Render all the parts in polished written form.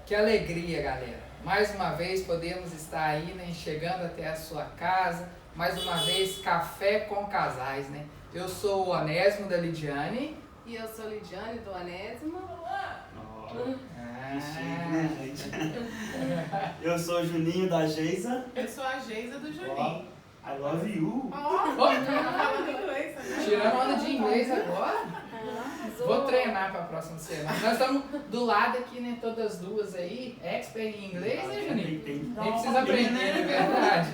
Que alegria, galera! Mais uma vez podemos estar aí, né, chegando até a sua casa. Mais uma vez, Café com Casais, né? Eu sou o Onésimo da Lidiane. E eu sou Lidiane do Onésimo. Eu sou o Juninho da Geisa. Eu sou a Geisa do Juninho. I love you. Falando inglês, né? Tirando onda de inglês agora. Vou treinar para a próxima semana. Nós estamos do lado aqui, né? Todas duas aí, expert em inglês, né, Juninho? Nem precisa aprender, não é verdade?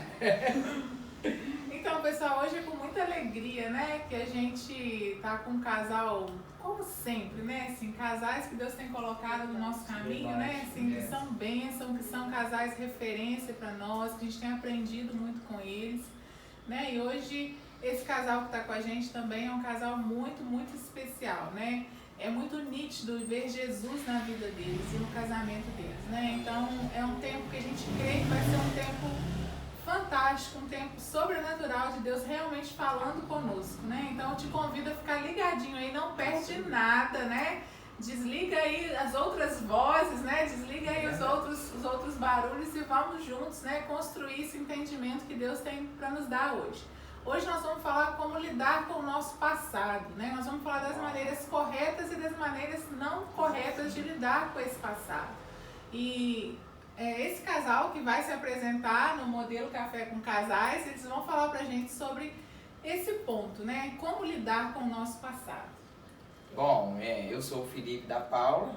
Então, pessoal, hoje é com muita alegria, né? Que a gente tá com um casal, como sempre, né? Assim, casais que Deus tem colocado no nosso caminho, né? Assim, que são bênção, que são casais referência para nós, que a gente tem aprendido muito com eles, né? E hoje esse casal que está com a gente também é um casal muito, muito especial, né? É muito nítido ver Jesus na vida deles e no casamento deles, né? Então é um tempo que a gente crê que vai ser um tempo fantástico, um tempo sobrenatural de Deus realmente falando conosco, né? Então eu te convido a ficar ligadinho aí, não perde nada, né? Desliga aí as outras vozes, né? Desliga aí os outros barulhos e vamos juntos, né? Construir esse entendimento que Deus tem para nos dar hoje. Hoje nós vamos falar como lidar com o nosso passado, né? Nós vamos falar das maneiras corretas e das maneiras não corretas de lidar com esse passado. E esse casal que vai se apresentar no modelo Café com Casais, eles vão falar pra gente sobre esse ponto, né? Como lidar com o nosso passado. Bom, eu sou o Felipe da Paula.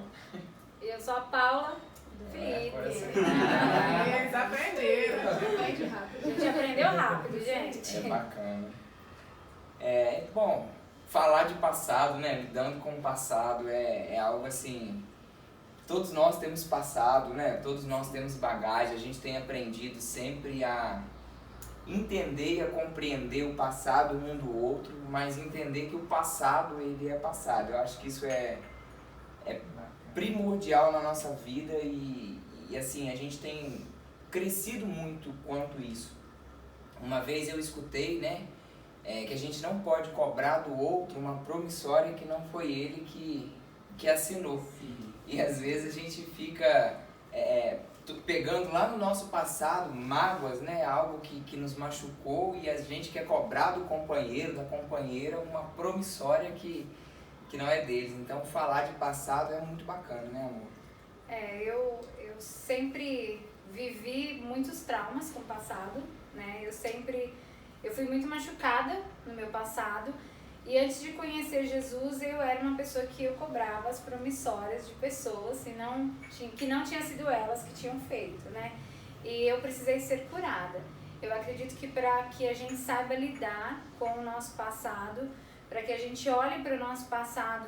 Eu sou a Paula do Felipe. Eles aprenderam. Aprende rápido. A gente aprendeu rápido, gente. É bacana. Bom, falar de passado, né? Lidando com o passado é algo assim. Todos nós temos passado, né? Todos nós temos bagagem. A gente tem aprendido sempre a entender e a compreender o passado um do outro, mas entender que o passado, ele é passado. Eu acho que isso é primordial na nossa vida e assim, a gente tem crescido muito quanto isso. Uma vez eu escutei, né, que a gente não pode cobrar do outro uma promissória que não foi ele que assinou. E às vezes a gente fica pegando lá no nosso passado mágoas, né, algo que nos machucou e a gente quer cobrar do companheiro, da companheira, uma promissória que não é deles. Então falar de passado é muito bacana, né, amor? Eu sempre vivi muitos traumas com o passado, né? Eu fui muito machucada no meu passado e antes de conhecer Jesus eu era uma pessoa que eu cobrava as promissórias de pessoas que não tinham sido elas que tinham feito, né? E eu precisei ser curada. Eu acredito que para que a gente saiba lidar com o nosso passado, para que a gente olhe para o nosso passado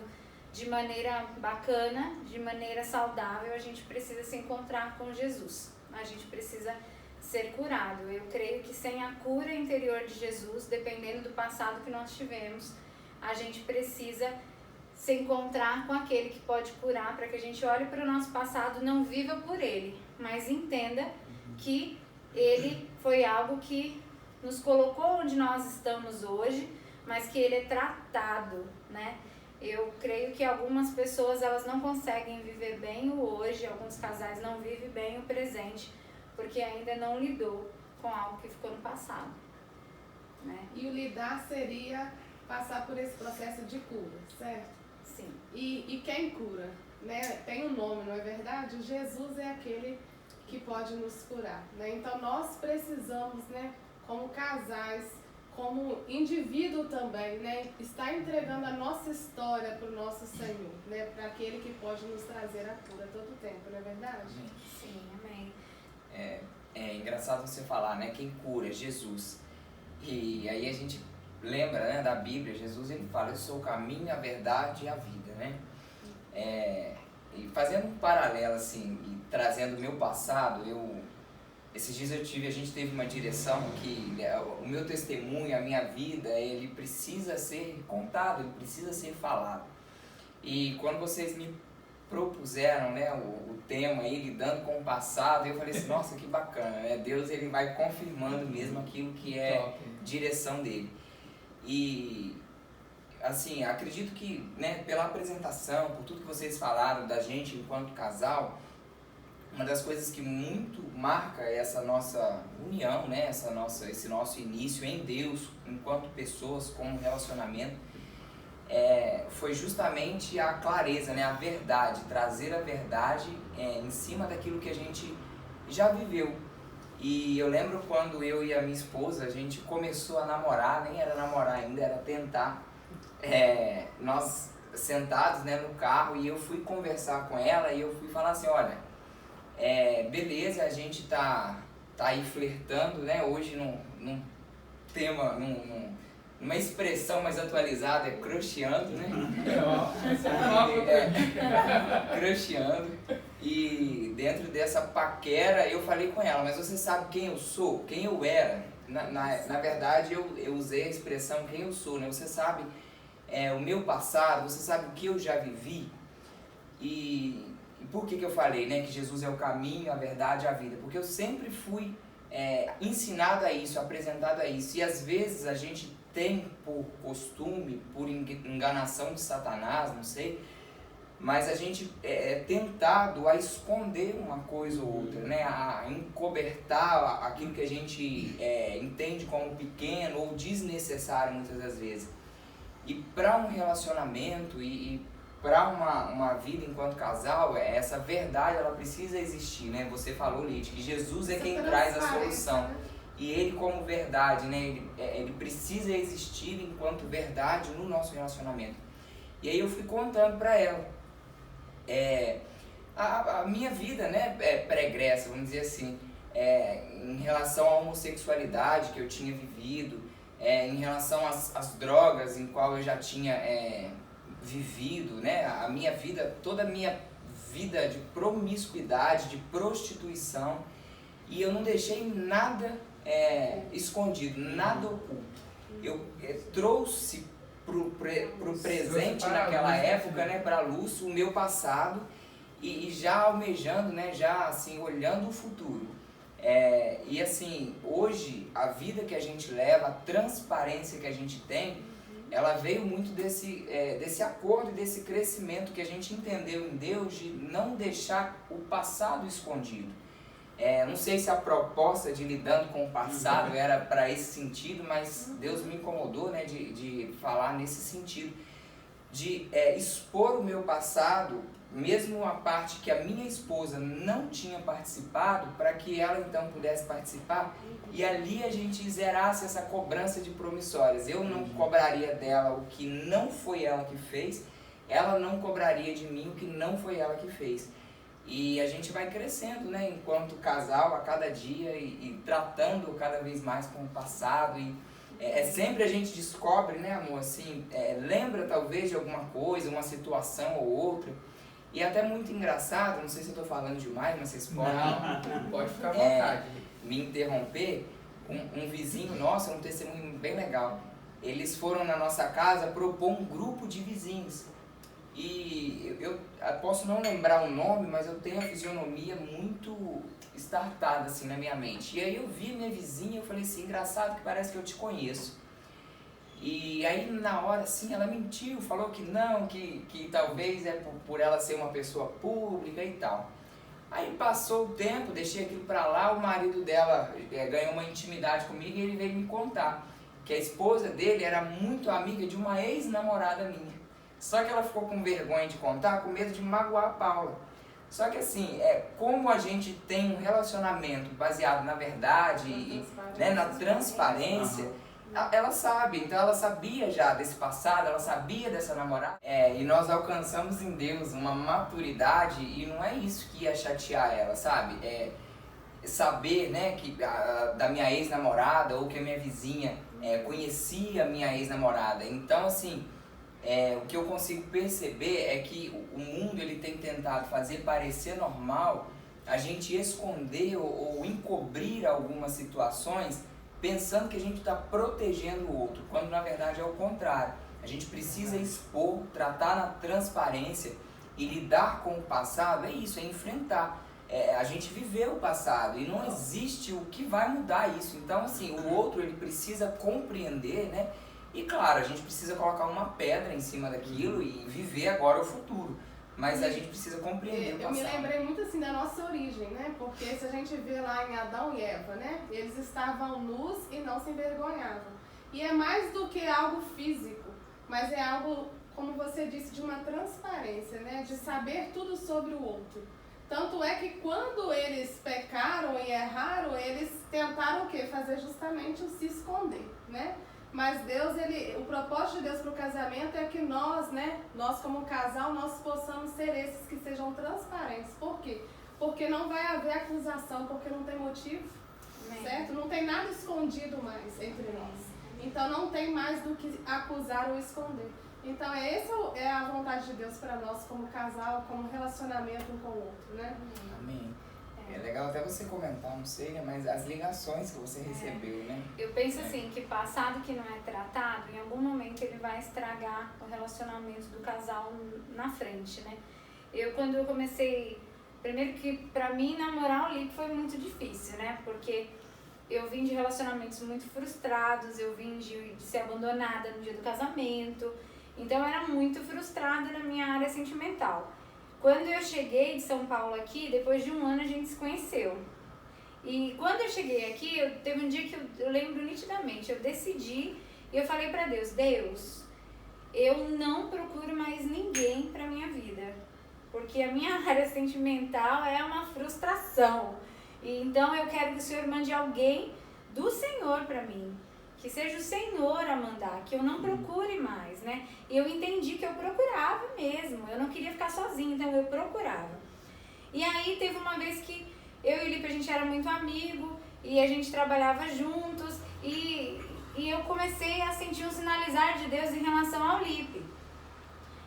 de maneira bacana, de maneira saudável, a gente precisa se encontrar com Jesus. A gente precisa ser curado. Eu creio que sem a cura interior de Jesus, dependendo do passado que nós tivemos, a gente precisa se encontrar com aquele que pode curar, para que a gente olhe para o nosso passado, não viva por ele, mas entenda que ele foi algo que nos colocou onde nós estamos hoje, mas que ele é tratado, né? Eu creio que algumas pessoas elas não conseguem viver bem o hoje, alguns casais não vivem bem o presente, porque ainda não lidou com algo que ficou no passado, né? E o lidar seria passar por esse processo de cura, certo? Sim. E quem cura, né? Tem um nome, não é verdade? Jesus é aquele que pode nos curar, né? Então nós precisamos, né, como casais, como indivíduo também, né, estar entregando a nossa história para o nosso Senhor, né, para aquele que pode nos trazer a cura todo o tempo, não é verdade? Sim, amém. É engraçado você falar, né, quem cura, Jesus. E aí a gente lembra, né, da Bíblia, Jesus ele fala, eu sou o caminho, a verdade e a vida, né? E fazendo um paralelo assim, e trazendo o meu passado, esses dias a gente teve uma direção que o meu testemunho, a minha vida, ele precisa ser contado, ele precisa ser falado. E quando vocês me propuseram, né, o tema aí, lidando com o passado, eu falei assim, nossa, que bacana, né? Deus ele vai confirmando mesmo aquilo que é direção dele. E assim, acredito que, né, pela apresentação, por tudo que vocês falaram da gente enquanto casal, uma das coisas que muito marca essa nossa união, né, esse nosso início em Deus, enquanto pessoas, como relacionamento, foi justamente a clareza, né, a verdade, trazer a verdade em cima daquilo que a gente já viveu. E eu lembro quando eu e a minha esposa, a gente começou a namorar, nem era namorar ainda, era tentar, nós sentados, né, no carro, e eu fui conversar com ela e eu fui falar assim, olha, beleza, a gente tá aí flertando, né, hoje num tema, numa expressão mais atualizada, é crushando, né? Crushando. E dentro dessa paquera eu falei com ela, mas você sabe quem eu sou? Quem eu era? Na verdade eu usei a expressão quem eu sou, né? Você sabe o meu passado, você sabe o que eu já vivi? E por que eu falei, né, que Jesus é o caminho, a verdade e a vida? Porque eu sempre fui ensinado a isso, apresentado a isso. E às vezes a gente tem por costume, por enganação de Satanás, não sei, mas a gente é tentado a esconder uma coisa ou outra, né? A encobertar aquilo que a gente entende como pequeno ou desnecessário muitas das vezes. E para um relacionamento e para uma vida enquanto casal, essa verdade ela precisa existir, né? Você falou, Lídia, que Jesus é quem traz a solução. E ele como verdade, né? Ele precisa existir enquanto verdade no nosso relacionamento. E aí eu fui contando para ela a minha vida, né, pregressa, vamos dizer assim, em relação à homossexualidade que eu tinha vivido, em relação às drogas em qual eu já tinha vivido, né? A minha vida, toda a minha vida de promiscuidade, de prostituição, e eu não deixei nada escondido, nada oculto. Eu trouxe pro presente naquela época, né, para a luz, o meu passado e já almejando, né, já assim, olhando o futuro. E assim, hoje, a vida que a gente leva, a transparência que a gente tem, ela veio muito desse acordo e desse crescimento que a gente entendeu em Deus de não deixar o passado escondido. Não sei se a proposta de lidando com o passado era para esse sentido, mas Deus me incomodou, né, de falar nesse sentido, de expor o meu passado, mesmo a parte que a minha esposa não tinha participado, para que ela então pudesse participar, e ali a gente zerasse essa cobrança de promissórias. Eu não cobraria dela o que não foi ela que fez, ela não cobraria de mim o que não foi ela que fez. E a gente vai crescendo, né, enquanto casal a cada dia e tratando cada vez mais com o passado. E sempre a gente descobre, né, amor, assim, lembra talvez de alguma coisa, uma situação ou outra. E até muito engraçado, não sei se eu estou falando demais, mas vocês podem não, pode ficar à vontade. Me interromper. Um vizinho nosso, um testemunho bem legal. Eles foram na nossa casa propor um grupo de vizinhos. E eu posso não lembrar o nome, mas eu tenho a fisionomia muito startada assim na minha mente. E aí eu vi minha vizinha, eu falei assim, engraçado que parece que eu te conheço. E aí na hora assim ela mentiu, falou que não, que talvez por ela ser uma pessoa pública e tal. Aí passou o tempo, deixei aquilo pra lá, o marido dela ganhou uma intimidade comigo e ele veio me contar que a esposa dele era muito amiga de uma ex-namorada minha. Só que ela ficou com vergonha de contar, com medo de magoar a Paula. Só que assim, como a gente tem um relacionamento baseado na verdade e né, na transparência, ela sabe. Então ela sabia já desse passado, ela sabia dessa namorada. E nós alcançamos em Deus uma maturidade e não é isso que ia chatear ela, sabe? Saber, né, que da minha ex-namorada ou que a minha vizinha conhecia a minha ex-namorada. Então assim, o que eu consigo perceber é que o mundo ele tem tentado fazer parecer normal a gente esconder ou encobrir algumas situações pensando que a gente está protegendo o outro, quando na verdade é o contrário. A gente precisa expor, tratar na transparência e lidar com o passado, é isso, é enfrentar. A gente viveu o passado e não existe o que vai mudar isso. Então assim, o outro ele precisa compreender, né, E claro, a gente precisa colocar uma pedra em cima daquilo e viver agora o futuro. Mas a gente precisa compreender o passado. Eu me lembrei muito assim da nossa origem, né? Porque se a gente vê lá em Adão e Eva, né? Eles estavam nus e não se envergonhavam. E é mais do que algo físico, mas é algo, como você disse, de uma transparência, né? De saber tudo sobre o outro. Tanto é que quando eles pecaram e erraram, eles tentaram o quê? Fazer justamente o se esconder, né? Mas Deus, o propósito de Deus para o casamento é que nós, né? Nós como casal, nós possamos ser esses que sejam transparentes. Por quê? Porque não vai haver acusação, porque não tem motivo, certo? Não tem nada escondido mais entre nós. Então não tem mais do que acusar ou esconder. Então essa é a vontade de Deus para nós como casal, como relacionamento um com o outro, né? Amém. É legal até você comentar, não sei, né? Mas as ligações que você recebeu, né? Eu penso assim, que passado que não é tratado, em algum momento ele vai estragar o relacionamento do casal na frente, né? Quando eu comecei, primeiro que pra mim namorar o Lipe foi muito difícil, né? Porque eu vim de relacionamentos muito frustrados, eu vim de ser abandonada no dia do casamento, então eu era muito frustrada na minha área sentimental. Quando eu cheguei de São Paulo aqui, depois de um ano a gente se conheceu. E quando eu cheguei aqui, teve um dia que eu lembro nitidamente, eu decidi e eu falei pra Deus, Deus, eu não procuro mais ninguém pra minha vida, porque a minha área sentimental é uma frustração. E então eu quero que o Senhor mande alguém do Senhor pra mim, que seja o Senhor a mandar, que eu não procure mais, né? E eu entendi que eu procurava mesmo, eu não queria ficar sozinha, então eu procurava. E aí teve uma vez que eu e o Lipe, a gente era muito amigo, e a gente trabalhava juntos, e eu comecei a sentir um sinalizar de Deus em relação ao Lipe.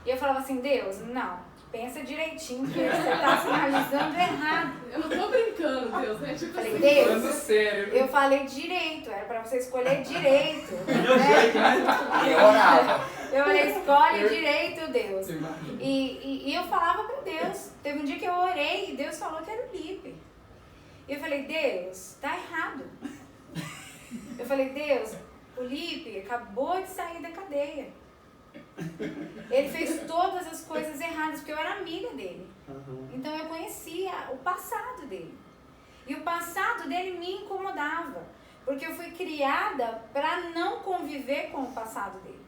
E eu falava assim, Deus, não, pensa direitinho, porque você tá sinalizando errado. Eu não tô brincando, Deus, né? Tipo Falei, assim, Deus, Falando sério. eu falei direito, era pra você escolher direito. Meu jeito, né? E eu orava. Eu falei, escolhe direito, Deus. Você imagina. E eu falava pra Deus. Teve um dia que eu orei e Deus falou que era o Lipe. E eu falei, Deus, tá errado. Eu falei, Deus, o Lipe acabou de sair da cadeia. Ele fez todas as coisas erradas, porque eu era amiga dele. Então eu conhecia o passado dele. E o passado dele me incomodava, porque eu fui criada para não conviver com o passado dele.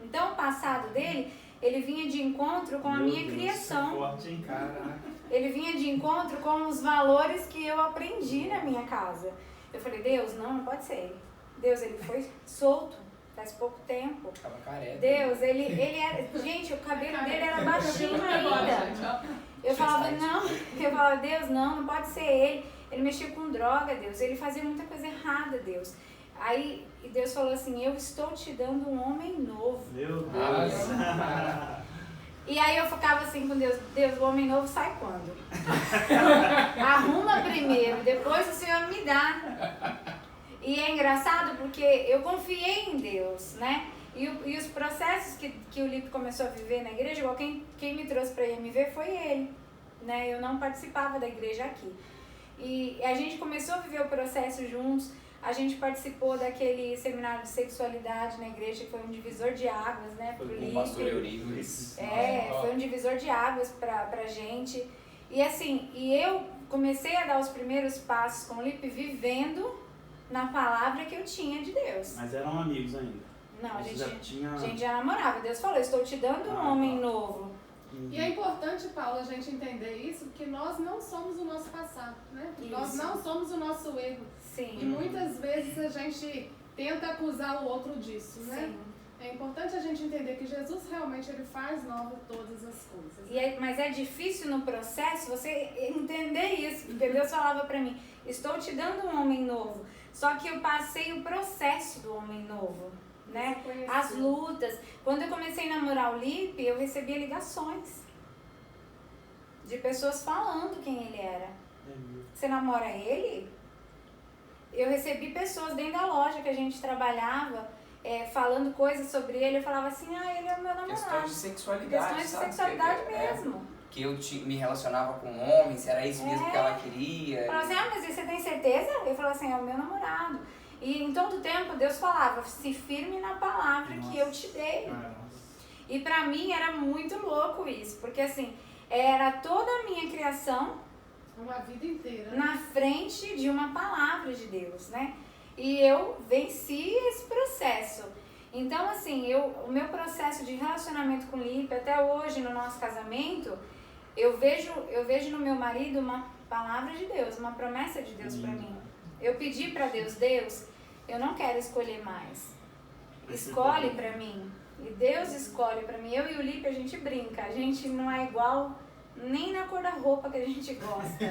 Então o passado dele, ele vinha de encontro com a minha criação. Forte, hein? Caraca. Ele vinha de encontro com os valores que eu aprendi na minha casa. Eu falei, Deus, não pode ser ele. Deus, ele foi solto faz pouco tempo. Tava careca. Deus, ele era... Gente, o cabelo dele era baixinho ainda. Eu falava, Deus, não pode ser ele. Ele mexia com droga, Deus. Ele fazia muita coisa errada, Deus. Aí Deus falou assim, eu estou te dando um homem novo. Meu Deus. Nossa. E aí eu ficava assim com Deus, Deus, o homem novo sai quando? Arruma primeiro, depois o Senhor me dá. E é engraçado porque eu confiei em Deus, né? E os processos que o Lipe começou a viver na igreja, igual quem me trouxe para IMV foi ele, né? Eu não participava da igreja aqui. E a gente começou a viver o processo juntos, a gente participou daquele seminário de sexualidade na igreja, que foi um divisor de águas, né? Foi pro com o Lipe. pastor Eurico. Foi um divisor de águas pra gente. E assim, eu comecei a dar os primeiros passos com o Lipe vivendo na palavra que eu tinha de Deus. Mas eram amigos ainda. Não, a Você gente, já namorava. Deus falou, estou te dando um homem novo. E é importante, Paulo, a gente entender isso, porque nós não somos o nosso passado, né? Isso. Nós não somos o nosso erro. Sim. E muitas vezes a gente tenta acusar o outro disso, né? Sim. É importante a gente entender que Jesus realmente ele faz nova todas as coisas. Mas é difícil no processo você entender isso, porque Deus falava pra mim, estou te dando um homem novo. Só que eu passei o processo do homem novo, né? As lutas. Quando eu comecei a namorar o Lipe, eu recebia ligações de pessoas falando quem ele era. Você namora ele? Eu recebi pessoas dentro da loja que a gente trabalhava, falando coisas sobre ele. Eu falava assim, ele é o meu namorado. Questões de sexualidade, Questões de sabe? sexualidade mesmo. Que eu me relacionava com homens, era isso mesmo que ela queria. Eu falava assim, mas você tem certeza? Eu falava assim, é o meu namorado. E em todo tempo Deus falava, se firme na palavra que eu te dei. E pra mim era muito louco isso, porque assim, era toda a minha criação Uma vida inteira. na frente de uma palavra de Deus, né? E eu venci esse processo. Então, assim, o meu processo de relacionamento com o Lipe, até hoje no nosso casamento, eu vejo no meu marido uma palavra de Deus, uma promessa de Deus pra mim. Eu pedi pra Deus, eu não quero escolher mais. Escolhe pra mim. E Deus escolhe pra mim. Eu e o Lipe, a gente brinca. A gente não é igual nem na cor da roupa que a gente gosta.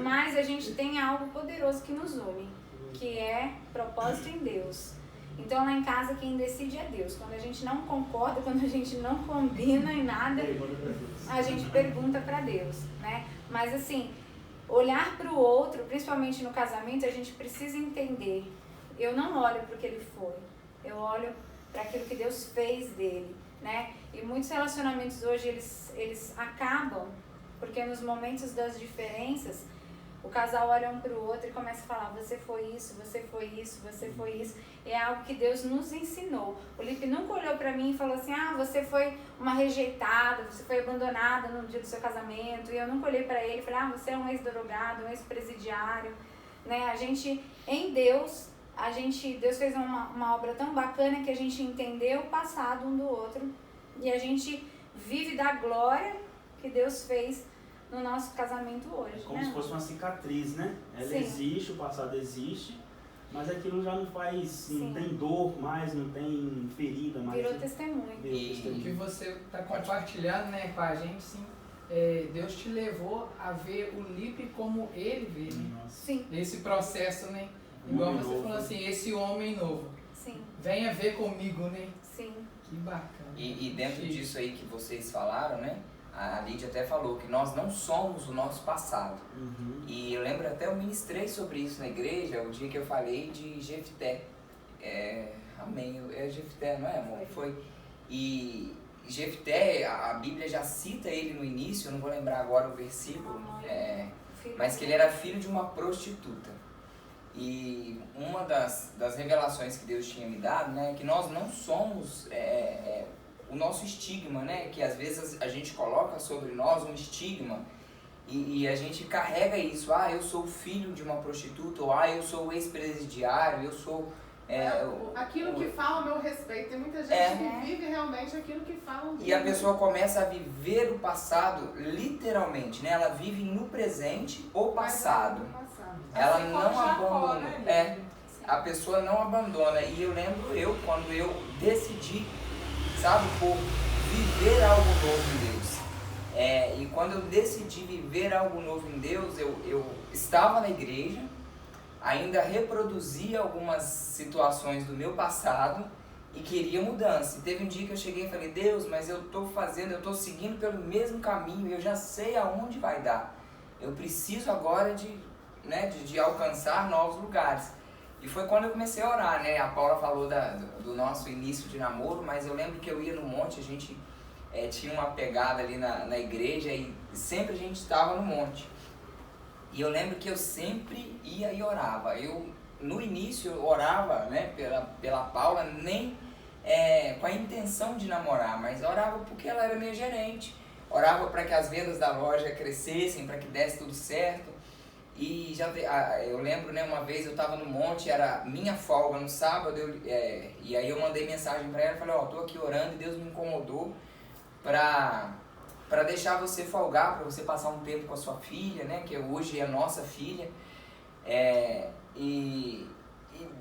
Mas a gente tem algo poderoso que nos une, que é propósito em Deus. Então lá em casa quem decide é Deus. Quando a gente não concorda, quando a gente não combina em nada, a gente pergunta pra Deus, né? Mas assim, olhar pro outro, principalmente no casamento, a gente precisa entender. Eu não olho pro que ele foi, eu olho para aquilo que Deus fez dele, né? E muitos relacionamentos hoje, eles acabam, porque nos momentos das diferenças, o casal olha um para o outro e começa a falar, você foi isso, você foi isso, você foi isso. É algo que Deus nos ensinou. O Lipe nunca olhou para mim e falou assim, você foi uma rejeitada, você foi abandonada no dia do seu casamento. E eu nunca olhei para ele e falei, você é um ex-drogado, um ex-presidiário. Né? A gente, em Deus, Deus fez uma obra tão bacana que a gente entendeu o passado um do outro. E a gente vive da glória que Deus fez no nosso casamento hoje. É como né? se fosse uma cicatriz, né? Ela Sim. existe, o passado existe, mas aquilo já não faz, Sim. não tem dor mais, não tem ferida mais. Virou testemunho. Virou O testemunho. que você está compartilhando, né, com a gente, sim, Deus te levou a ver o Lipe como ele vê, né? Nossa. Sim, Esse processo, né? Igual Homem você novo. falou assim, esse homem novo. sim, Venha ver comigo, né? sim. Que bacana. E dentro disso aí que vocês falaram, né? A Lídia até falou que nós não somos o nosso passado. Uhum. E eu lembro até eu ministrei sobre isso na igreja, o dia que eu falei de Jefté. Amém, é Jefté, não é, amor? Foi. E Jefté, a Bíblia já cita ele no início, eu não vou lembrar agora o versículo, mas que ele era filho de uma prostituta. E uma das revelações que Deus tinha me dado, né, é que nós não somos o nosso estigma, né, que às vezes a gente coloca sobre nós um estigma e a gente carrega isso, eu sou filho de uma prostituta, ou eu sou ex-presidiário, eu sou... aquilo que fala a meu respeito. Tem muita gente que vive realmente aquilo que falam. E a pessoa começa a viver o passado literalmente, né? Ela vive no presente o passado. Ela Assim não como Jacó, abandona. né, A pessoa não abandona. E eu lembro quando eu decidi, sabe, por viver algo novo em Deus. E quando eu decidi viver algo novo em Deus, eu estava na igreja, ainda reproduzia algumas situações do meu passado e queria mudança. E teve um dia que eu cheguei e falei, Deus, mas eu estou seguindo pelo mesmo caminho, eu já sei aonde vai dar. Eu preciso agora de alcançar novos lugares. E foi quando eu comecei a orar, né? A Paula falou do nosso início de namoro, mas eu lembro que eu ia no monte, a gente tinha uma pegada ali na igreja e sempre a gente estava no monte. E eu lembro que eu sempre ia e orava. No início, eu orava, né, pela Paula, nem com a intenção de namorar, mas orava porque ela era minha gerente. Orava para que as vendas da loja crescessem, para que desse tudo certo. E eu lembro, né, uma vez eu estava no monte, era minha folga no sábado, e aí eu mandei mensagem para ela, falei, tô aqui orando e Deus me incomodou para deixar você folgar, para você passar um tempo com a sua filha, né, que hoje é nossa filha, e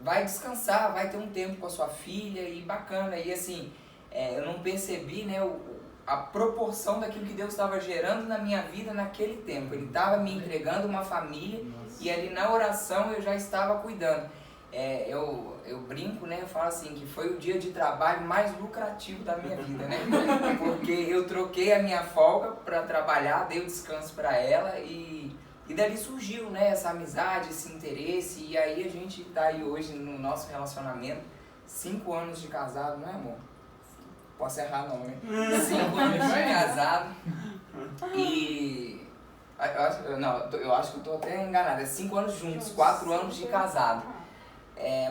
vai descansar, vai ter um tempo com a sua filha, e bacana, e assim, eu não percebi, né, a proporção daquilo que Deus estava gerando na minha vida naquele tempo. Ele estava me entregando uma família. Nossa. E ali na oração eu já estava cuidando. Eu brinco, né? Eu falo assim, que foi o dia de trabalho mais lucrativo da minha vida, né? Porque eu troquei a minha folga para trabalhar, dei o descanso para ela e dali surgiu, né, essa amizade, esse interesse. E aí a gente está aí hoje no nosso relacionamento, 5 anos de casado, não é, amor? Posso errar não, né? 5 anos de casado e... Eu acho que eu tô até enganado. 5 anos juntos, 4 anos de casado.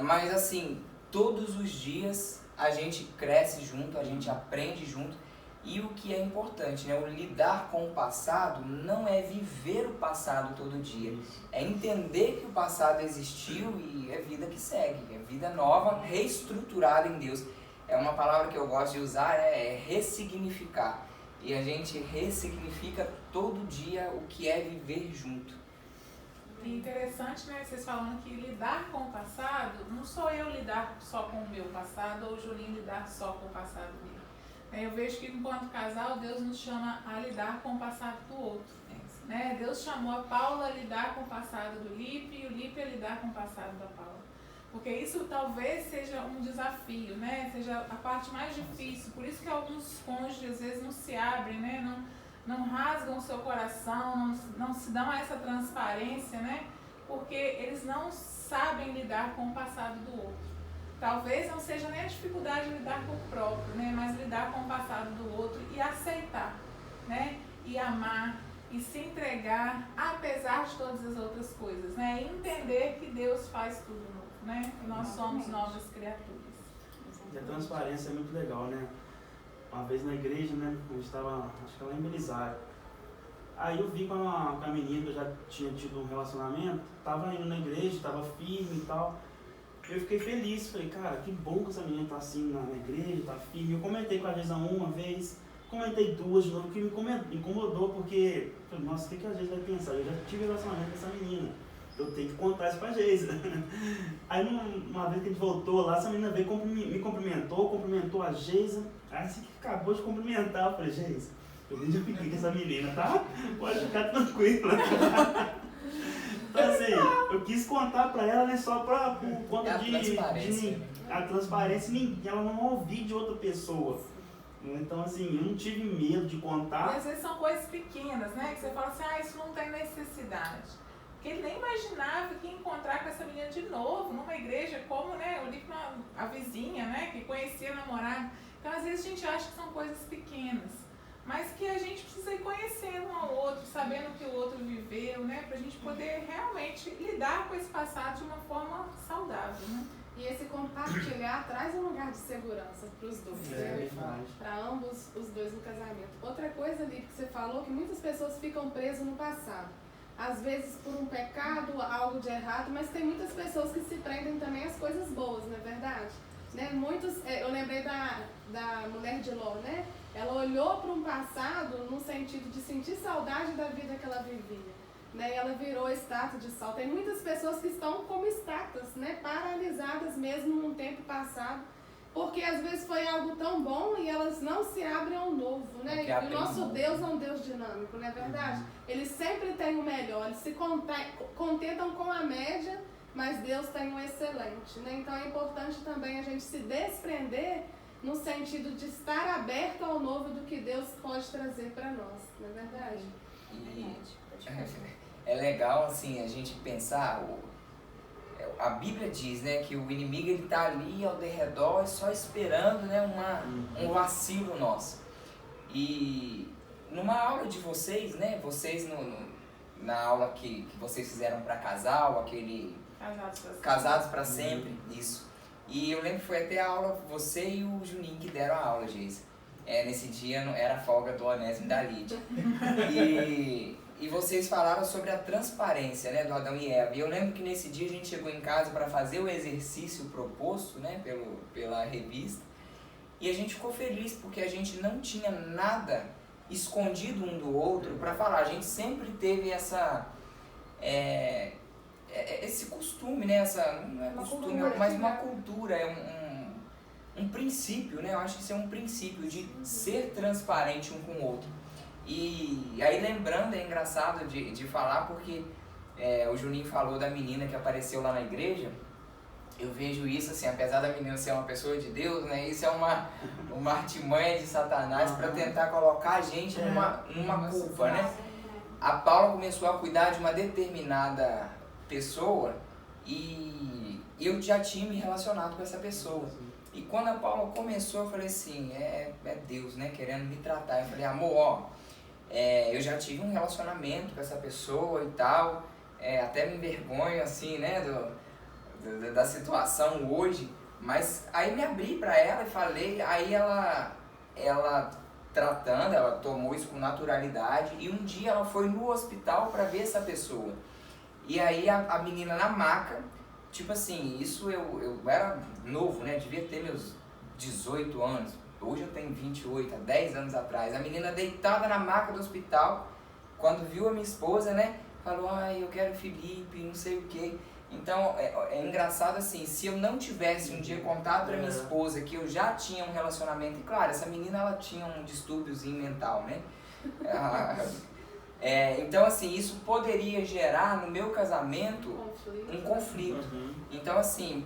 Mas assim, todos os dias a gente cresce junto, a gente aprende junto. E o que é importante, né? O lidar com o passado não é viver o passado todo dia. É entender que o passado existiu e é vida que segue. É vida nova, reestruturada em Deus. É uma palavra que eu gosto de usar, é ressignificar. E a gente ressignifica todo dia o que é viver junto. E interessante, né, vocês falando que lidar com o passado, não sou eu lidar só com o meu passado ou o Julinho lidar só com o passado dele. Eu vejo que enquanto casal, Deus nos chama a lidar com o passado do outro. Né? Deus chamou a Paula a lidar com o passado do Lipe e o Lipe a lidar com o passado da Paula. Porque isso talvez seja um desafio, né? Seja a parte mais difícil. Por isso que alguns cônjuges às vezes não se abrem, né? Não rasgam o seu coração, não se dão essa transparência, né? Porque eles não sabem lidar com o passado do outro. Talvez não seja nem a dificuldade de lidar com o próprio, né? Mas lidar com o passado do outro e aceitar, né? E amar, e se entregar, apesar de todas as outras coisas, né? E entender que Deus faz tudo novo, né? Que nós somos novas criaturas. E a transparência é muito legal, né? Uma vez na igreja, né? A gente estava, acho que lá em Belisário. Aí eu vi com a menina que eu já tinha tido um relacionamento, tava indo na igreja, tava firme e tal. Eu fiquei feliz, falei, cara, que bom que essa menina tá assim na igreja, tá firme. Eu comentei com a Geisa uma vez, comentei duas de novo, que me incomodou, porque, falei, nossa, o que a Geisa vai pensar? Eu já tive relacionamento com essa menina, eu tenho que contar isso pra Geisa. Aí uma vez que a gente voltou lá, essa menina veio, me cumprimentou a Geisa. Aí assim que acabou de cumprimentar, eu falei, Geisa, eu nem já fiquei com essa menina, tá? Pode ficar tranquila. Então assim, eu quis contar pra ela, né, só por conta de a transparência, ela não ouvir de outra pessoa. Então assim, eu não tive medo de contar. E às vezes são coisas pequenas, né, que você fala assim, isso não tem necessidade. Porque ele nem imaginava que ia encontrar com essa menina de novo, numa igreja, como, né, eu li com a vizinha, né, que conhecia a namorada. Então às vezes a gente acha que são coisas pequenas. Mas que a gente precisa ir conhecendo um ao outro, sabendo o que o outro viveu, né? Pra gente poder realmente lidar com esse passado de uma forma saudável, né? E esse compartilhar traz um lugar de segurança para os dois, né? Para ambos os dois no casamento. Outra coisa ali que você falou, que muitas pessoas ficam presas no passado. Às vezes por um pecado, algo de errado, mas tem muitas pessoas que se prendem também às coisas boas, não é verdade? Né? Eu lembrei da mulher de Ló, né? Ela olhou para um passado no sentido de sentir saudade da vida que ela vivia, né? E ela virou estátua de sal. Tem muitas pessoas que estão como estátuas, né? Paralisadas mesmo num tempo passado, porque às vezes foi algo tão bom e elas não se abrem ao novo, né? E o nosso Deus é um Deus dinâmico, não é verdade? Ele sempre tem o melhor, eles se contentam com a média, mas Deus tem o excelente, né? Então é importante também a gente se desprender no sentido de estar aberto ao novo do que Deus pode trazer para nós, não é verdade? E é legal assim a gente pensar, a Bíblia diz, né, que o inimigo ele tá ali ao derredor só esperando, né, um vacilo nosso. E numa aula de vocês, né, vocês na aula que vocês fizeram para casal, aquele Casados para sempre, isso. E eu lembro que foi até a aula, você e o Juninho que deram a aula, Geisa. Nesse dia era folga do Onésimo e da Lídia. E vocês falaram sobre a transparência, né, do Adão e Eva. E eu lembro que nesse dia a gente chegou em casa para fazer o exercício proposto, né, pela revista. E a gente ficou feliz porque a gente não tinha nada escondido um do outro para falar. A gente sempre teve esse costume, né? Não é costume, mas uma cultura, um princípio, né? Eu acho que isso é um princípio de ser transparente um com o outro. E aí lembrando, é engraçado de falar porque o Juninho falou da menina que apareceu lá na igreja. Eu vejo isso assim, apesar da menina ser uma pessoa de Deus, né? Isso é uma artimanha de Satanás para tentar colocar a gente numa culpa, né? A Paula começou a cuidar de uma determinada pessoa e eu já tinha me relacionado com essa pessoa. E quando a Paula começou, eu falei assim, é Deus, né, querendo me tratar. Eu falei, amor, eu já tive um relacionamento com essa pessoa e tal, até me envergonho assim, né, da situação hoje, mas aí me abri para ela e falei, aí ela tratando, ela tomou isso com naturalidade e um dia ela foi no hospital para ver essa pessoa. E aí a menina na maca, tipo assim, isso eu era novo, né? Devia ter meus 18 anos, hoje eu tenho 28, há 10 anos atrás. A menina deitada na maca do hospital, quando viu a minha esposa, né? Falou, ai, eu quero Felipe, não sei o quê. Então, é engraçado assim, se eu não tivesse um dia contado pra minha esposa que eu já tinha um relacionamento, e claro, essa menina ela tinha um distúrbiozinho mental, né? Então assim, isso poderia gerar no meu casamento um conflito. Então assim,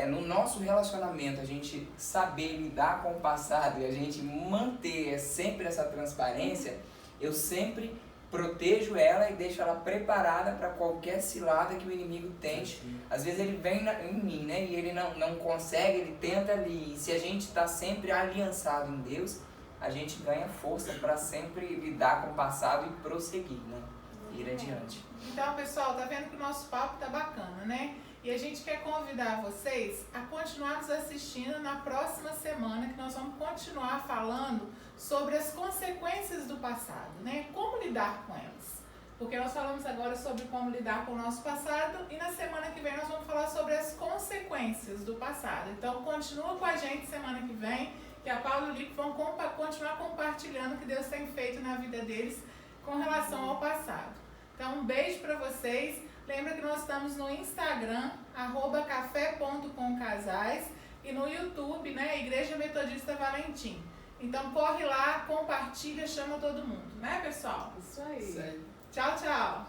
no nosso relacionamento, a gente saber lidar com o passado e a gente manter sempre essa transparência, eu sempre protejo ela e deixo ela preparada para qualquer cilada que o inimigo tente. Às vezes ele vem em mim, né? E ele não consegue, ele tenta ali. E se a gente está sempre aliançado em Deus, a gente ganha força para sempre lidar com o passado e prosseguir, né? Ir adiante. Então, pessoal, tá vendo que o nosso papo tá bacana, né? E a gente quer convidar vocês a continuar nos assistindo na próxima semana, que nós vamos continuar falando sobre as consequências do passado, né? Como lidar com elas. Porque nós falamos agora sobre como lidar com o nosso passado e na semana que vem nós vamos falar sobre as consequências do passado. Então, continua com a gente semana que vem, que a Paula e o Lipe vão continuar compartilhando o que Deus tem feito na vida deles com relação ao passado. Então, um beijo para vocês. Lembra que nós estamos no Instagram, @café.comcasais, e no YouTube, né, Igreja Metodista Valentim. Então corre lá, compartilha, chama todo mundo, né, pessoal? Isso aí. Tchau, tchau.